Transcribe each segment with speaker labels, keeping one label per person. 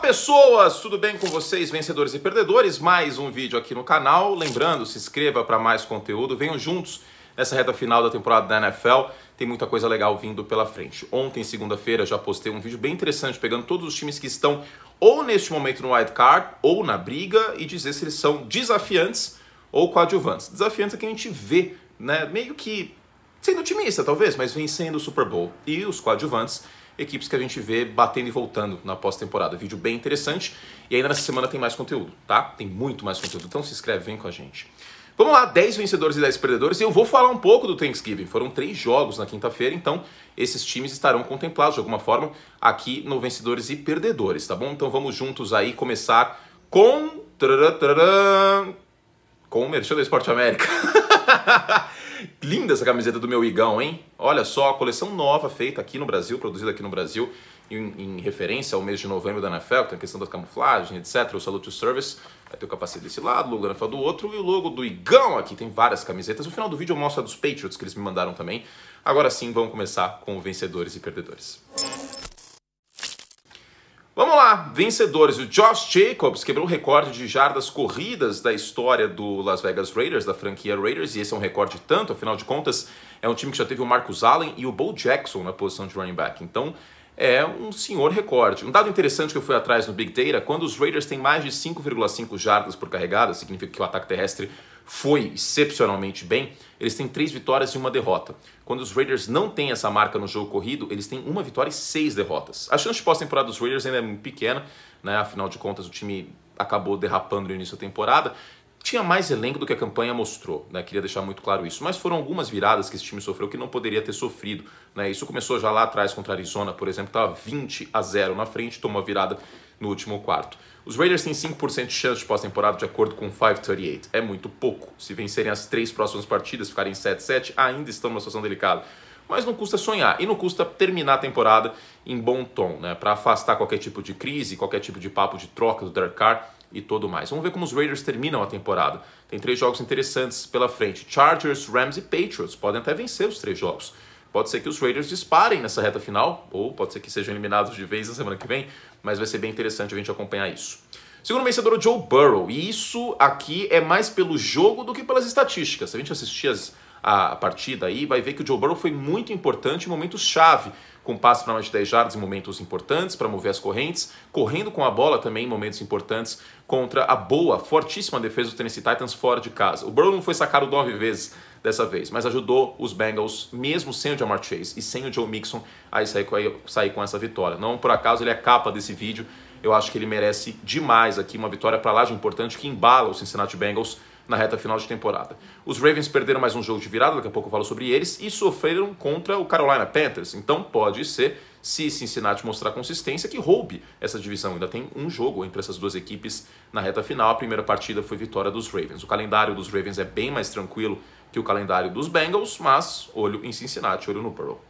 Speaker 1: pessoas, tudo bem com vocês, vencedores e perdedores? Mais um vídeo aqui no canal. Lembrando, se inscreva para mais conteúdo. Venham juntos nessa reta final da temporada da NFL. Tem muita coisa legal vindo pela frente. Ontem, segunda-feira, já postei um vídeo bem interessante pegando todos os times que estão ou neste momento no wild card ou na briga e dizer se eles são desafiantes ou coadjuvantes. Desafiantes é que a gente vê, né, meio que sendo otimista talvez, mas vencendo o Super Bowl. E os coadjuvantes, equipes que a gente vê batendo e voltando na pós-temporada. Vídeo bem interessante. E ainda nessa semana tem mais conteúdo, tá? Tem muito mais conteúdo. Então se inscreve, vem com a gente. Vamos lá, 10 vencedores e 10 perdedores. E eu vou falar um pouco do Thanksgiving. Foram 3 jogos na quinta-feira, então esses times estarão contemplados de alguma forma aqui no Vencedores e Perdedores, tá bom? Então vamos juntos aí começar com... com o Merchan da Esporte América. Linda essa camiseta do meu Igão, hein? Olha só, a coleção nova feita aqui no Brasil, produzida aqui no Brasil, em referência ao mês de novembro da NFL, que tem a questão da camuflagem, etc. O Salute to Service, vai ter o capacete desse lado, o logo da NFL do outro e o logo do Igão aqui. Tem várias camisetas. No final do vídeo eu mostro a dos Patriots, que eles me mandaram também. Agora sim, vamos começar com vencedores e perdedores. Vamos lá, vencedores. O Josh Jacobs quebrou o recorde de jardas corridas da história do Las Vegas Raiders, da franquia Raiders, e esse é um recorde tanto, afinal de contas, é um time que já teve o Marcus Allen e o Bo Jackson na posição de running back. Então, é um senhor recorde. Um dado interessante que eu fui atrás no Big Data, quando os Raiders têm mais de 5,5 jardas por carregada, significa que o ataque terrestre foi excepcionalmente bem, eles têm 3 vitórias e 1 derrota. Quando os Raiders não têm essa marca no jogo corrido, eles têm 1 vitória e 6 derrotas. A chance de pós-temporada dos Raiders ainda é muito pequena, né? Afinal de contas o time acabou derrapando no início da temporada. Tinha mais elenco do que a campanha mostrou, né? Queria deixar muito claro isso. Mas foram algumas viradas que esse time sofreu que não poderia ter sofrido, né? Isso começou já lá atrás contra a Arizona, por exemplo, estava 20-0 na frente, tomou a virada no último quarto. Os Raiders têm 5% de chance de pós-temporada de acordo com o 538. É muito pouco. Se vencerem as 3 próximas partidas, ficarem 7-7, ainda estão numa situação delicada. Mas não custa sonhar e não custa terminar a temporada em bom tom, né? Para afastar qualquer tipo de crise, qualquer tipo de papo de troca do Derek Carr e tudo mais. Vamos ver como os Raiders terminam a temporada. Tem 3 jogos interessantes pela frente. Chargers, Rams e Patriots. Podem até vencer os 3 jogos. Pode ser que os Raiders disparem nessa reta final, ou pode ser que sejam eliminados de vez na semana que vem, mas vai ser bem interessante a gente acompanhar isso. Segundo vencedor, o Joe Burrow. E isso aqui é mais pelo jogo do que pelas estatísticas. Se a gente assistir a partida aí, vai ver que o Joe Burrow foi muito importante em momentos-chave, com passe para mais de 10 jardas em momentos importantes, para mover as correntes, correndo com a bola também em momentos importantes, contra a boa, fortíssima defesa do Tennessee Titans fora de casa. O Burrow não foi sacado 9 vezes dessa vez, mas ajudou os Bengals, mesmo sem o Ja'Marr Chase e sem o Joe Mixon, a sair com essa vitória. Não por acaso ele é a capa desse vídeo. Eu acho que ele merece demais aqui uma vitória para lá de importante que embala o Cincinnati Bengals na reta final de temporada. Os Ravens perderam mais um jogo de virada, daqui a pouco eu falo sobre eles, e sofreram contra o Carolina Panthers. Então pode ser, se Cincinnati mostrar consistência, que roube essa divisão. Ainda tem um jogo entre essas duas equipes na reta final. A primeira partida foi vitória dos Ravens. O calendário dos Ravens é bem mais tranquilo que o calendário dos Bengals, mas olho em Cincinnati, olho no Burrow.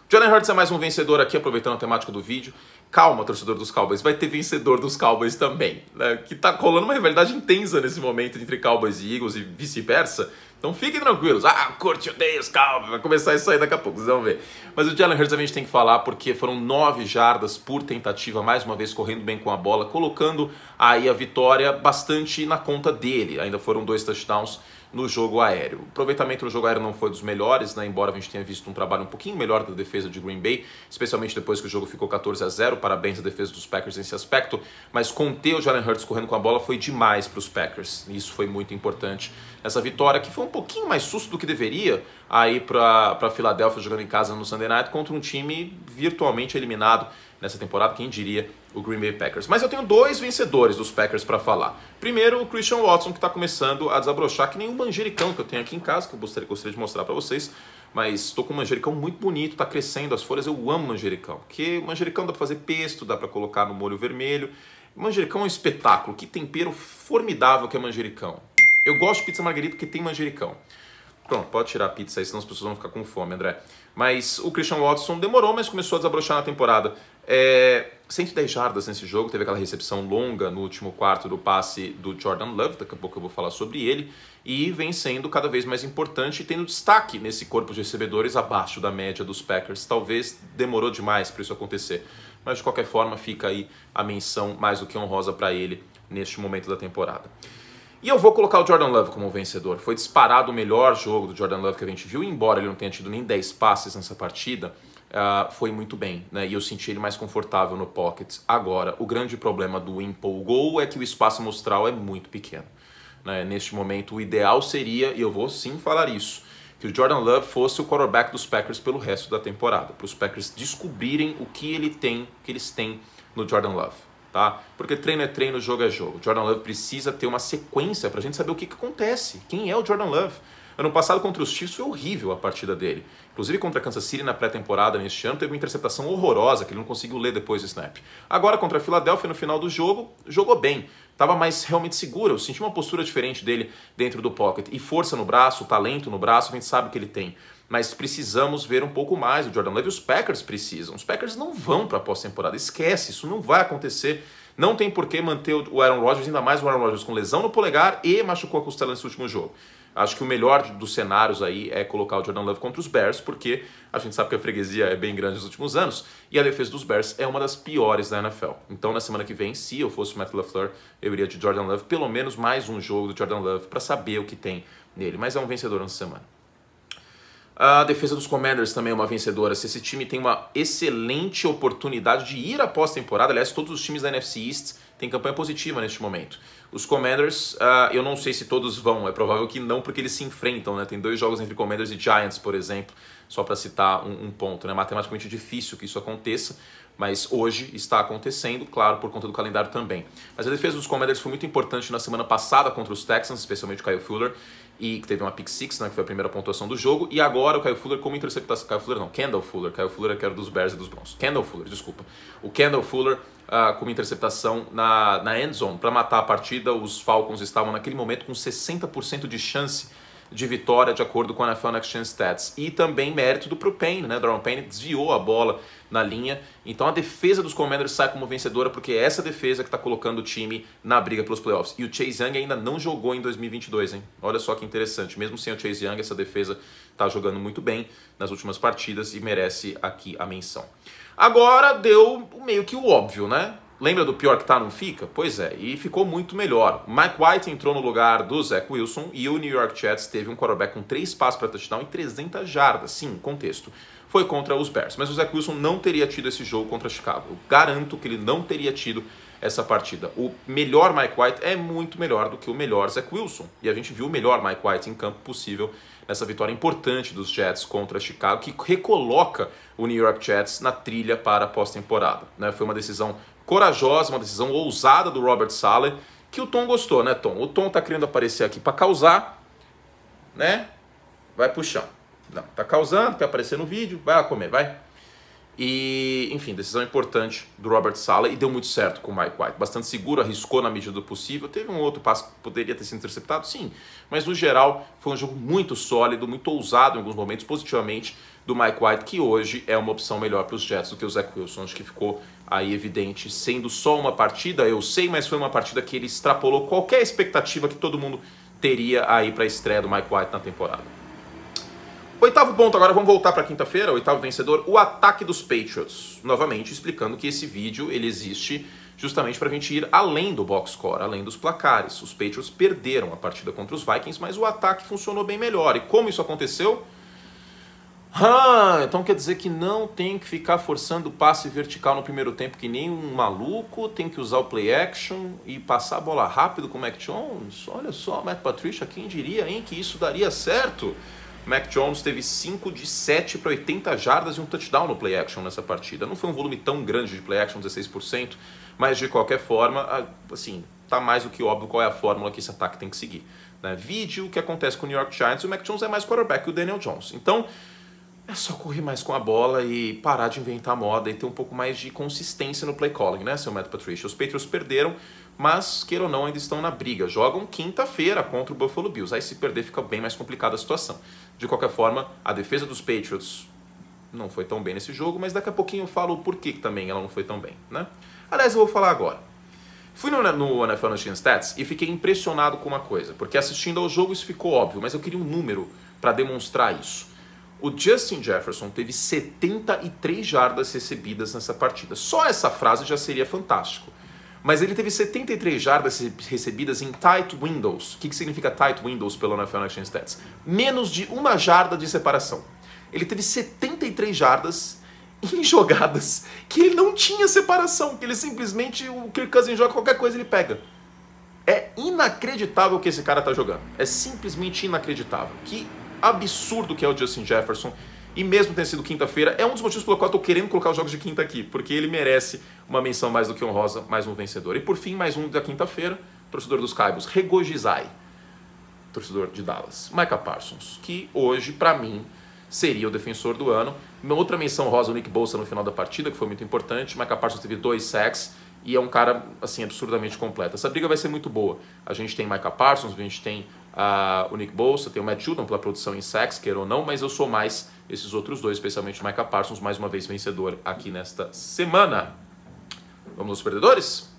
Speaker 1: Jalen Hurts é mais um vencedor aqui, aproveitando a temática do vídeo. Calma, torcedor dos Cowboys, vai ter vencedor dos Cowboys também, né? Que tá rolando uma rivalidade intensa nesse momento entre Cowboys e Eagles e vice-versa. Então fiquem tranquilos. Curte, odeia os Cowboys, vai começar isso aí daqui a pouco, vocês vão ver. Mas o Jalen Hurts a gente tem que falar porque foram 9 jardas por tentativa, mais uma vez correndo bem com a bola, colocando aí a vitória bastante na conta dele. Ainda foram 2 touchdowns no jogo aéreo. O aproveitamento no jogo aéreo não foi dos melhores, né? Embora a gente tenha visto um trabalho um pouquinho melhor da defesa de Green Bay, especialmente depois que o jogo ficou 14-0. Parabéns à defesa dos Packers nesse aspecto, mas conter o Jalen Hurts correndo com a bola foi demais para os Packers. Isso foi muito importante. Essa vitória que foi um pouquinho mais susto do que deveria aí para Filadélfia jogando em casa no Sunday Night contra um time virtualmente eliminado nessa temporada, quem diria, o Green Bay Packers. Mas eu tenho 2 vencedores dos Packers para falar. Primeiro, o Christian Watson, que está começando a desabrochar, que nem um manjericão que eu tenho aqui em casa, que eu gostaria de mostrar para vocês, mas estou com um manjericão muito bonito, está crescendo as folhas, eu amo manjericão, porque manjericão dá para fazer pesto, dá para colocar no molho vermelho. Manjericão é um espetáculo, que tempero formidável que é manjericão. Eu gosto de pizza margarita porque tem manjericão. Pronto, pode tirar a pizza aí, senão as pessoas vão ficar com fome, André. Mas o Christian Watson demorou, mas começou a desabrochar na temporada 110 jardas nesse jogo, teve aquela recepção longa no último quarto do passe do Jordan Love, daqui a pouco eu vou falar sobre ele, e vem sendo cada vez mais importante e tendo destaque nesse corpo de recebedores abaixo da média dos Packers. Talvez demorou demais para isso acontecer, mas de qualquer forma fica aí a menção mais do que honrosa para ele neste momento da temporada. E eu vou colocar o Jordan Love como vencedor. Foi disparado o melhor jogo do Jordan Love que a gente viu, embora ele não tenha tido nem 10 passes nessa partida, foi muito bem, né? E eu senti ele mais confortável no pocket. Agora, o grande problema do empolgou é que o espaço amostral é muito pequeno, né? Neste momento, o ideal seria, e eu vou sim falar isso, que o Jordan Love fosse o quarterback dos Packers pelo resto da temporada, para os Packers descobrirem o que eles têm no Jordan Love, tá? Porque treino é treino, jogo é jogo. O Jordan Love precisa ter uma sequência para a gente saber o que acontece. Quem é o Jordan Love? Ano passado contra os Chiefs foi horrível a partida dele. Inclusive contra a Kansas City na pré-temporada neste ano teve uma interceptação horrorosa que ele não conseguiu ler depois do snap. Agora contra a Philadelphia no final do jogo, jogou bem. Estava mais realmente seguro, eu senti uma postura diferente dele dentro do pocket. E força no braço, talento no braço, a gente sabe que ele tem. Mas precisamos ver um pouco mais do Jordan Love e os Packers precisam. Os Packers não vão para a pós-temporada, esquece, isso não vai acontecer. Não tem por que manter o Aaron Rodgers, ainda mais o Aaron Rodgers com lesão no polegar e machucou a costela nesse último jogo. Acho que o melhor dos cenários aí é colocar o Jordan Love contra os Bears, porque a gente sabe que a freguesia é bem grande nos últimos anos, e a defesa dos Bears é uma das piores da NFL. Então na semana que vem, se eu fosse o Matt LaFleur, eu iria de Jordan Love, pelo menos mais um jogo do Jordan Love, para saber o que tem nele, mas é um vencedor nessa semana. A defesa dos Commanders também é uma vencedora. Se esse time tem uma excelente oportunidade de ir à pós-temporada, aliás, todos os times da NFC East têm campanha positiva neste momento. Os Commanders, eu não sei se todos vão, é provável que não, porque eles se enfrentam, né? Tem 2 jogos entre Commanders e Giants, por exemplo, só para citar um ponto, né? Matematicamente difícil que isso aconteça, mas hoje está acontecendo, claro, por conta do calendário também. Mas a defesa dos Commanders foi muito importante na semana passada contra os Texans, especialmente o Kyle Fuller, e que teve uma pick six, né, que foi a primeira pontuação do jogo, e agora o Kyle Fuller como interceptação. Kendall Fuller é que era dos Bears e dos Browns. Kendall Fuller, desculpa. O Kendall Fuller como interceptação na end zone para matar a partida. Os Falcons estavam naquele momento com 60% de chance de vitória, de acordo com a NFL Next Gen Stats. E também mérito do Payne, né? Daron Payne desviou a bola na linha. Então a defesa dos Commanders sai como vencedora, porque é essa defesa que está colocando o time na briga pelos playoffs. E o Chase Young ainda não jogou em 2022, hein? Olha só que interessante. Mesmo sem o Chase Young, essa defesa está jogando muito bem nas últimas partidas e merece aqui a menção. Agora deu meio que o óbvio, né? Lembra do pior que tá, não fica? Pois é, e ficou muito melhor. Mike White entrou no lugar do Zach Wilson e o New York Jets teve um quarterback com 3 passes para touchdown e 300 jardas. Sim, contexto. Foi contra os Bears, mas o Zach Wilson não teria tido esse jogo contra Chicago. Eu garanto que ele não teria tido essa partida. O melhor Mike White é muito melhor do que o melhor Zach Wilson. E a gente viu o melhor Mike White em campo possível nessa vitória importante dos Jets contra Chicago, que recoloca o New York Jets na trilha para a pós-temporada, né? Foi uma decisão corajosa, uma decisão ousada do Robert Saleh, que o Tom gostou, né, Tom? O Tom tá querendo aparecer aqui para causar, né? Vai pro chão. Não, tá causando, quer aparecer no vídeo, vai lá comer, vai. E, enfim, decisão importante do Robert Saleh e deu muito certo com o Mike White. Bastante seguro, arriscou na medida do possível. Teve um outro passo que poderia ter sido interceptado, sim. Mas, no geral, foi um jogo muito sólido, muito ousado em alguns momentos, positivamente, do Mike White, que hoje é uma opção melhor para os Jets do que o Zach Wilson. Acho que ficou aí evidente, sendo só uma partida, eu sei, mas foi uma partida que ele extrapolou qualquer expectativa que todo mundo teria aí para a estreia do Mike White na temporada. Oitavo ponto, agora vamos voltar para quinta-feira, oitavo vencedor, o ataque dos Patriots. Novamente explicando que esse vídeo ele existe justamente para a gente ir além do box score, além dos placares. Os Patriots perderam a partida contra os Vikings, mas o ataque funcionou bem melhor. E como isso aconteceu? Então quer dizer que não tem que ficar forçando o passe vertical no primeiro tempo que nem um maluco, tem que usar o play action e passar a bola rápido com o Mac Jones? Olha só, Matt Patricia, quem diria, hein, que isso daria certo? Mac Jones teve 5 de 7 para 80 jardas e um touchdown no play action nessa partida. Não foi um volume tão grande de play action, 16%, mas de qualquer forma, assim, tá mais do que óbvio qual é a fórmula que esse ataque tem que seguir, né? Vídeo o que acontece com o New York Giants, o Mac Jones é mais quarterback que o Daniel Jones. Então, é só correr mais com a bola e parar de inventar moda e ter um pouco mais de consistência no play calling, né, seu Matt Patricia? Os Patriots perderam, mas, queira ou não, ainda estão na briga. Jogam quinta-feira contra o Buffalo Bills. Aí, se perder, fica bem mais complicada a situação. De qualquer forma, a defesa dos Patriots não foi tão bem nesse jogo, mas daqui a pouquinho eu falo o porquê que também ela não foi tão bem, né? Aliás, eu vou falar agora. Fui no NFL Nation Stats e fiquei impressionado com uma coisa, porque assistindo ao jogo isso ficou óbvio, mas eu queria um número para demonstrar isso. O Justin Jefferson teve 73 jardas recebidas nessa partida. Só essa frase já seria fantástico. Mas ele teve 73 jardas recebidas em tight windows. O que significa tight windows pelo NFL Nation Stats? Menos de 1 jarda de separação. Ele teve 73 jardas em jogadas que ele não tinha separação, que ele simplesmente, o Kirk Cousins joga qualquer coisa ele pega. É inacreditável o que esse cara tá jogando. É simplesmente inacreditável. Que absurdo que é o Justin Jefferson. E mesmo tendo sido quinta-feira, é um dos motivos pelo qual eu tô querendo colocar os jogos de quinta aqui, porque ele merece uma menção mais do que honrosa, mais um vencedor. E por fim, mais um da quinta-feira, torcedor dos Cowboys, Regozijai, torcedor de Dallas, Micah Parsons, que hoje, pra mim, seria o defensor do ano. Uma outra menção rosa, o Nick Bosa no final da partida, que foi muito importante. Micah Parsons teve 2 sacks e é um cara, assim, absurdamente completo. Essa briga vai ser muito boa. A gente tem Micah Parsons, a gente tem o Nick Bosa, tem o Matt Judon pela produção em sacks, queira ou não, mas eu sou mais esses outros dois, especialmente o Micah Parsons, mais uma vez vencedor aqui nesta semana. Vamos aos perdedores?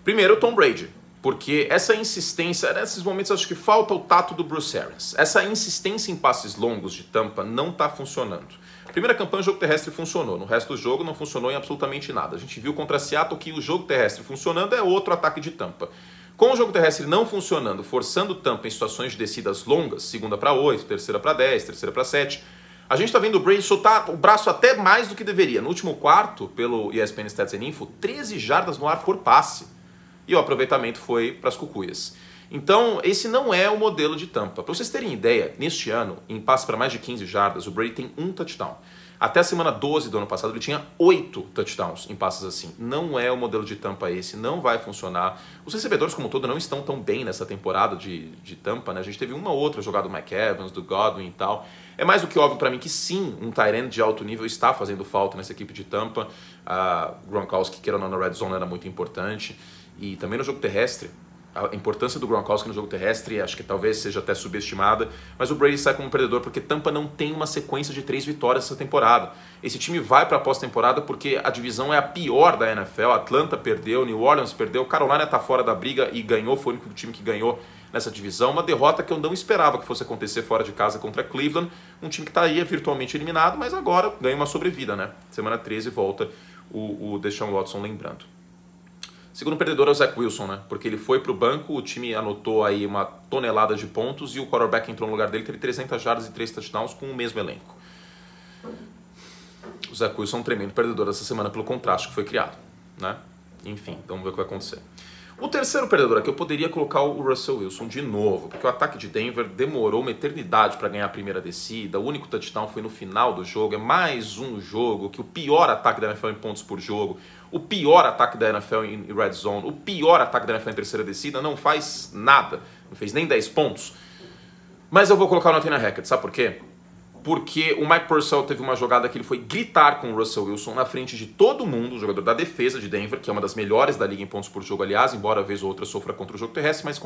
Speaker 1: Primeiro, Tom Brady. Porque essa insistência, nesses momentos acho que falta o tato do Bruce Arians. Essa insistência em passes longos de Tampa não está funcionando. Primeira campanha, o jogo terrestre funcionou. No resto do jogo não funcionou em absolutamente nada. A gente viu contra Seattle que o jogo terrestre funcionando é outro ataque de Tampa. Com o jogo terrestre não funcionando, forçando Tampa em situações de descidas longas, 2ª para 8, 3ª para 10, 3ª para 7, a gente está vendo o Brady soltar o braço até mais do que deveria. No último quarto, pelo ESPN Stats and Info, 13 jardas no ar por passe. E o aproveitamento foi para as cucuias. Então, esse não é o modelo de Tampa. Para vocês terem ideia, neste ano, em passe para mais de 15 jardas, o Brady tem 1 touchdown. Até a semana 12 do ano passado, ele tinha 8 touchdowns em passes assim. Não é o modelo de Tampa esse, não vai funcionar. Os recebedores, como um todo, não estão tão bem nessa temporada de Tampa, né? A gente teve uma ou outra jogada do Mike Evans, do Godwin e tal. É mais do que óbvio para mim que sim, um tight end de alto nível está fazendo falta nessa equipe de Tampa. Gronkowski, queira ou não, na red zone era muito importante. E também no jogo terrestre. A importância do Gronkowski no jogo terrestre acho que talvez seja até subestimada, mas o Brady sai como um perdedor porque Tampa não tem uma sequência de 3 vitórias essa temporada. Esse time vai para a pós-temporada porque a divisão é a pior da NFL. Atlanta perdeu, New Orleans perdeu, Carolina está fora da briga e ganhou, foi o único time que ganhou nessa divisão. Uma derrota que eu não esperava que fosse acontecer fora de casa contra Cleveland, um time que estaria virtualmente eliminado, mas agora ganha uma sobrevida, né? Semana 13 volta o Deshaun Watson, lembrando. Segundo perdedor é o Zach Wilson, né? Porque ele foi para o banco, o time anotou aí uma tonelada de pontos e o quarterback entrou no lugar dele, teve 300 jardas e 3 touchdowns com o mesmo elenco. O Zach Wilson é um tremendo perdedor essa semana pelo contraste que foi criado, né? Enfim, vamos ver o que vai acontecer. O terceiro perdedor aqui eu poderia colocar o Russell Wilson de novo, porque o ataque de Denver demorou uma eternidade para ganhar a primeira descida, o único touchdown foi no final do jogo, é mais um jogo que o pior ataque da NFL em pontos por jogo, o pior ataque da NFL em red zone, o pior ataque da NFL em terceira descida, não faz nada, não fez nem 10 pontos. Mas eu vou colocar o Nathaniel Hackett, sabe por quê? Porque o Mike Purcell teve uma jogada que ele foi gritar com o Russell Wilson na frente de todo mundo, o jogador da defesa de Denver, que é uma das melhores da liga em pontos por jogo, aliás, embora a vez ou outra sofra contra o jogo terrestre, mas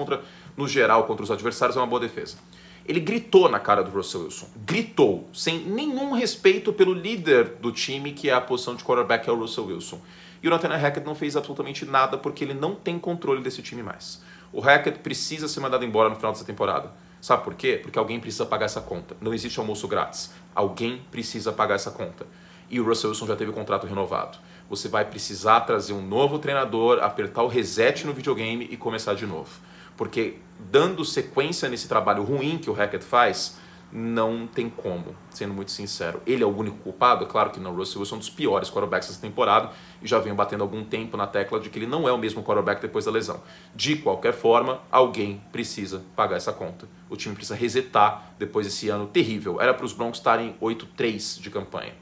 Speaker 1: no geral, contra os adversários é uma boa defesa. Ele gritou na cara do Russell Wilson, gritou, sem nenhum respeito pelo líder do time, que é a posição de quarterback, que é o Russell Wilson. E o Nathaniel Hackett não fez absolutamente nada porque ele não tem controle desse time mais. O Hackett precisa ser mandado embora no final dessa temporada. Sabe por quê? Porque alguém precisa pagar essa conta. Não existe almoço grátis. Alguém precisa pagar essa conta. E o Russell Wilson já teve o contrato renovado. Você vai precisar trazer um novo treinador, apertar o reset no videogame e começar de novo. Porque dando sequência nesse trabalho ruim que o Hackett faz, não tem como, sendo muito sincero. Ele é o único culpado? É claro que não. O Russell Wilson é um dos piores quarterbacks dessa temporada e já venho batendo algum tempo na tecla de que ele não é o mesmo quarterback depois da lesão. De qualquer forma, alguém precisa pagar essa conta. O time precisa resetar depois desse ano terrível. Era para os Broncos estarem 8-3 de campanha.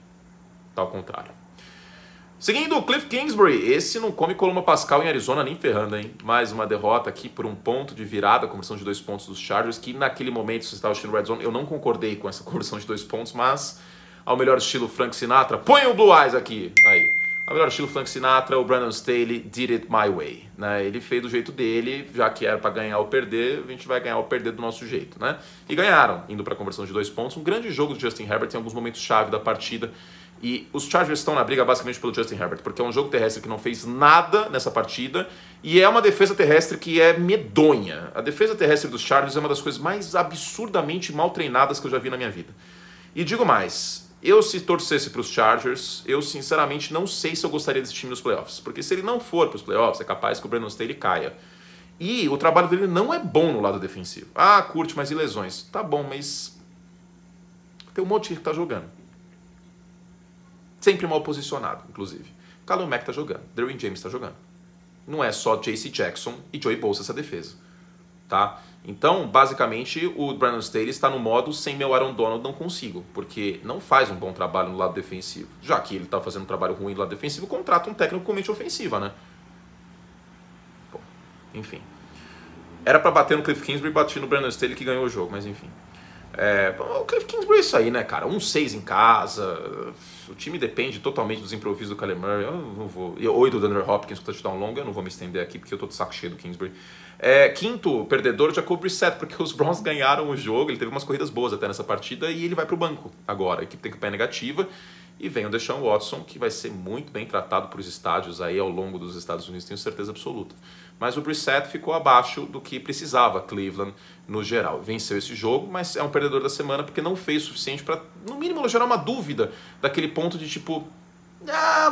Speaker 1: Tá ao contrário. Seguindo o Cliff Kingsbury, esse não come Coloma Pascal em Arizona nem ferrando, hein? Mais uma derrota aqui por um ponto de virada, conversão de 2 pontos dos Chargers, que naquele momento, se você estava assistindo Red Zone, eu não concordei com essa conversão de 2 pontos, mas ao melhor estilo Frank Sinatra, põe o Blue Eyes aqui! Aí, a melhor estilo Frank Sinatra, o Brandon Staley did it my way, né? Ele fez do jeito dele, já que era para ganhar ou perder, a gente vai ganhar ou perder do nosso jeito, né? E ganharam, indo para a conversão de 2 pontos. Um grande jogo do Justin Herbert em alguns momentos chave da partida. E os Chargers estão na briga basicamente pelo Justin Herbert, porque é um jogo terrestre que não fez nada nessa partida e é uma defesa terrestre que é medonha. A defesa terrestre dos Chargers é uma das coisas mais absurdamente mal treinadas que eu já vi na minha vida. E digo mais, eu se torcesse para os Chargers, eu sinceramente não sei se eu gostaria desse time nos playoffs, porque se ele não for para os playoffs, é capaz que o Brandon Staley caia. E o trabalho dele não é bom no lado defensivo. Ah, curte, mas e lesões? Tá bom, mas tem um monte de gente que tá jogando. Sempre mal posicionado, inclusive. Khalil Mack tá jogando, Derwin James tá jogando. Não é só J.C. Jackson e Joey Bosa essa defesa, tá? Então, basicamente, o Brandon Staley está no modo sem meu Aaron Donald não consigo, porque não faz um bom trabalho no lado defensivo. Já que ele está fazendo um trabalho ruim no lado defensivo, contrata um técnico com mente ofensiva, né? Bom, enfim. Era para bater no Cliff Kingsbury e bati no Brandon Staley que ganhou o jogo, mas enfim. O Cliff Kingsbury é isso aí, né, cara? 1-6 em casa. O time depende totalmente dos improvisos do Kyler Murray. Eu não vou. Ou do DeAndre Hopkins com touchdown longo. Eu não vou me estender aqui porque eu tô de saco cheio do Kingsbury. Quinto perdedor, Jacoby Brissett, porque os Browns ganharam o jogo. Ele teve umas corridas boas até nessa partida e ele vai pro banco agora. A equipe tem campanha negativa. E vem o Deshaun Watson, que vai ser muito bem tratado por os estádios aí ao longo dos Estados Unidos, tenho certeza absoluta. Mas o Brissett ficou abaixo do que precisava Cleveland no geral. Venceu esse jogo, mas é um perdedor da semana porque não fez o suficiente para, no mínimo, gerar uma dúvida daquele ponto de tipo,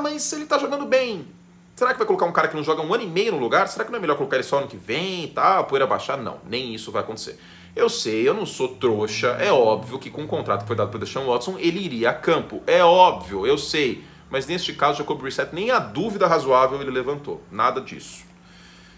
Speaker 1: mas ele tá jogando bem. Será que vai colocar um cara que não joga 1 ano e meio no lugar? Será que não é melhor colocar ele só ano que vem e tal, poeira baixar? Não, nem isso vai acontecer. Eu sei, eu não sou trouxa, é óbvio que com o contrato que foi dado para o Deshaun Watson, ele iria a campo. É óbvio, eu sei. Mas neste caso, Jacoby Brissett, nem a dúvida razoável ele levantou. Nada disso.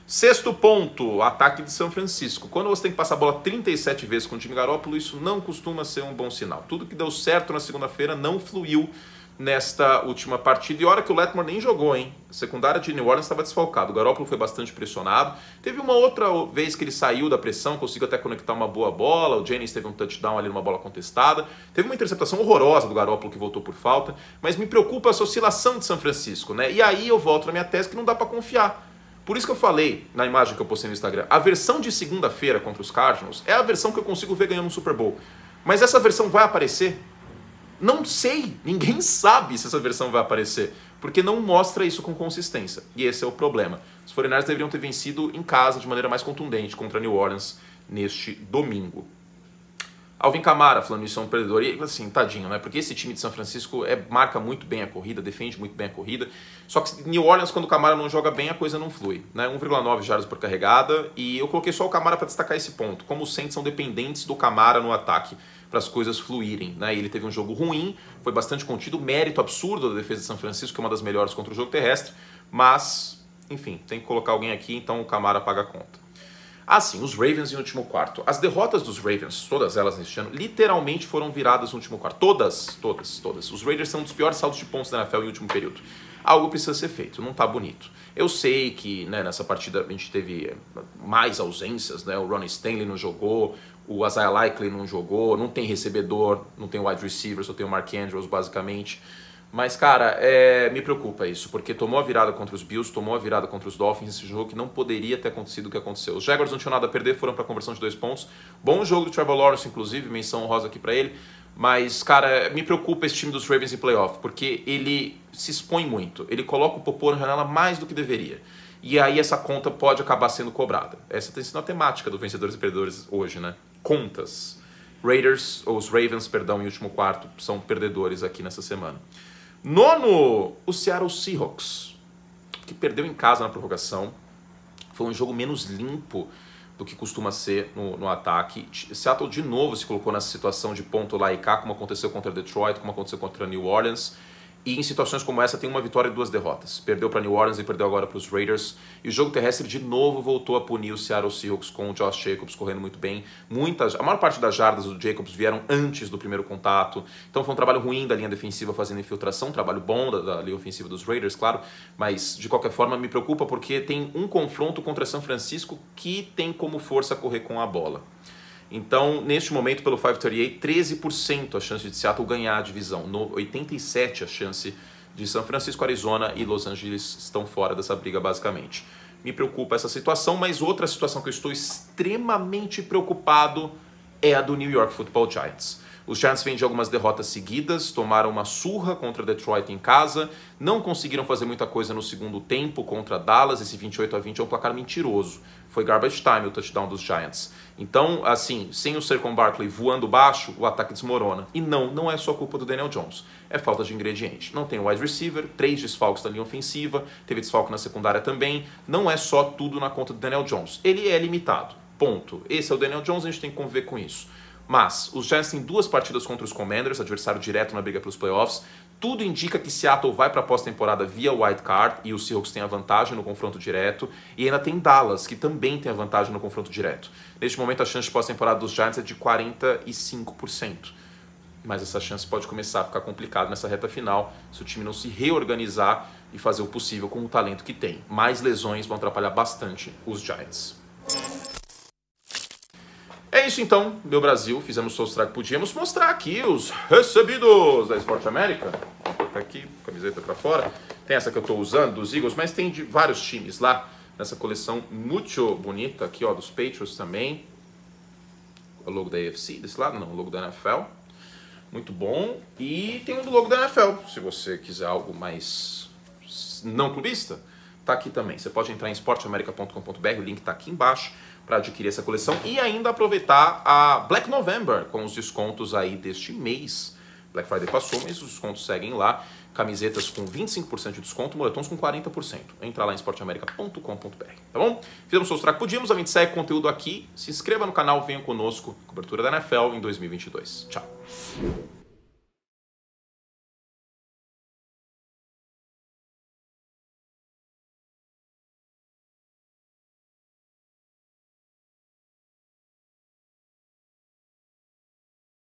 Speaker 1: Sexto ponto, ataque de São Francisco. Quando você tem que passar a bola 37 vezes com o time Garoppolo, isso não costuma ser um bom sinal. Tudo que deu certo na segunda-feira não fluiu nesta última partida. E olha que o Lattimore nem jogou, hein? A secundária de New Orleans estava desfalcado. O Garoppolo foi bastante pressionado. Teve uma outra vez que ele saiu da pressão, conseguiu até conectar uma boa bola. O Jennings teve um touchdown ali numa bola contestada. Teve uma interceptação horrorosa do Garoppolo que voltou por falta. Mas me preocupa essa oscilação de São Francisco, né? E aí eu volto na minha tese que não dá para confiar. Por isso que eu falei na imagem que eu postei no Instagram, a versão de segunda-feira contra os Cardinals é a versão que eu consigo ver ganhando um Super Bowl. Mas essa versão vai aparecer? Não sei, ninguém sabe se essa versão vai aparecer, porque não mostra isso com consistência. E esse é o problema. Os 49ers deveriam ter vencido em casa de maneira mais contundente contra New Orleans neste domingo. Alvin Kamara, falando isso, é um perdedor. E assim, tadinho, né? Porque esse time de São Francisco marca muito bem a corrida, defende muito bem a corrida. Só que New Orleans, quando o Kamara não joga bem, a coisa não flui, né? 1,9 jardas por carregada. E eu coloquei só o Kamara para destacar esse ponto. Como os Saints são dependentes do Kamara no ataque para as coisas fluírem, né? E ele teve um jogo ruim, foi bastante contido, mérito absurdo da defesa de São Francisco, que é uma das melhores contra o jogo terrestre. Mas, enfim, tem que colocar alguém aqui, então o Kamara paga a conta. Sim, os Ravens em último quarto. As derrotas dos Ravens, todas elas neste ano, literalmente foram viradas no último quarto. Todas. Os Raiders são um dos piores saldos de pontos da NFL em último período. Algo precisa ser feito, não tá bonito. Eu sei que, né, nessa partida a gente teve mais ausências, né? O Ronnie Stanley não jogou, o Isaiah Likely não jogou, não tem recebedor, não tem wide receiver, só tem o Mark Andrews basicamente. Mas, cara, me preocupa isso, porque tomou a virada contra os Bills, tomou a virada contra os Dolphins, esse jogo que não poderia ter acontecido o que aconteceu. Os Jaguars não tinham nada a perder, foram para a conversão de 2 pontos. Bom jogo do Trevor Lawrence, inclusive, menção honrosa aqui para ele. Mas, cara, me preocupa esse time dos Ravens em playoff, porque ele se expõe muito. Ele coloca o popô na janela mais do que deveria. E aí essa conta pode acabar sendo cobrada. Essa tem sido a temática do Vencedores e Perdedores hoje, né? Contas. Os Ravens, perdão, em último quarto, são perdedores aqui nessa semana. Nono, o Seattle Seahawks, que perdeu em casa na prorrogação. Foi um jogo menos limpo do que costuma ser no ataque. Seattle de novo se colocou nessa situação de ponto lá e cá, como aconteceu contra Detroit, como aconteceu contra New Orleans. E em situações como essa tem uma vitória e 2 derrotas. Perdeu para New Orleans e perdeu agora para os Raiders. E o jogo terrestre de novo voltou a punir o Seattle Seahawks com o Josh Jacobs correndo muito bem. A maior parte das jardas do Jacobs vieram antes do primeiro contato. Então foi um trabalho ruim da linha defensiva fazendo infiltração. Um trabalho bom da linha ofensiva dos Raiders, claro. Mas de qualquer forma me preocupa porque tem um confronto contra São Francisco que tem como força correr com a bola. Então, neste momento, pelo 538, 13% a chance de Seattle ganhar a divisão, 87% a chance de São Francisco, Arizona e Los Angeles estão fora dessa briga basicamente. Me preocupa essa situação, mas outra situação que eu estou extremamente preocupado é a do New York Football Giants. Os Giants vêm de algumas derrotas seguidas, tomaram uma surra contra Detroit em casa, não conseguiram fazer muita coisa no segundo tempo contra Dallas, esse 28-20 é um placar mentiroso. Foi garbage time o touchdown dos Giants. Então, assim, sem o Saquon Barkley voando baixo, o ataque desmorona. E não é só culpa do Daniel Jones, é falta de ingrediente. Não tem wide receiver, 3 desfalques na linha ofensiva, teve desfalque na secundária também. Não é só tudo na conta do Daniel Jones. Ele é limitado, ponto. Esse é o Daniel Jones, a gente tem que conviver com isso. Mas os Giants têm 2 partidas contra os Commanders, adversário direto na briga pelos playoffs. Tudo indica que Seattle vai para a pós-temporada via wild card e os Seahawks têm a vantagem no confronto direto. E ainda tem Dallas, que também tem a vantagem no confronto direto. Neste momento a chance de pós-temporada dos Giants é de 45%. Mas essa chance pode começar a ficar complicada nessa reta final se o time não se reorganizar e fazer o possível com o talento que tem. Mais lesões vão atrapalhar bastante os Giants. É isso então, meu Brasil, fizemos o que podíamos. Mostrar aqui os recebidos da Esporte América. Tá aqui, camiseta pra fora. Tem essa que eu tô usando, dos Eagles, mas tem de vários times lá, nessa coleção muito bonita aqui, ó, dos Patriots também. O logo da AFC desse lado, não, o logo da NFL. Muito bom. E tem o logo da NFL, se você quiser algo mais não clubista, tá aqui também. Você pode entrar em esporteamerica.com.br, o link tá aqui embaixo, para adquirir essa coleção e ainda aproveitar a Black November com os descontos aí deste mês. Black Friday passou, mas os descontos seguem lá. Camisetas com 25% de desconto, moletons com 40%. Entra lá em esporteamerica.com.br, tá bom? Fizemos o que podíamos, a gente segue conteúdo aqui. Se inscreva no canal, venha conosco. Cobertura da NFL em 2022. Tchau.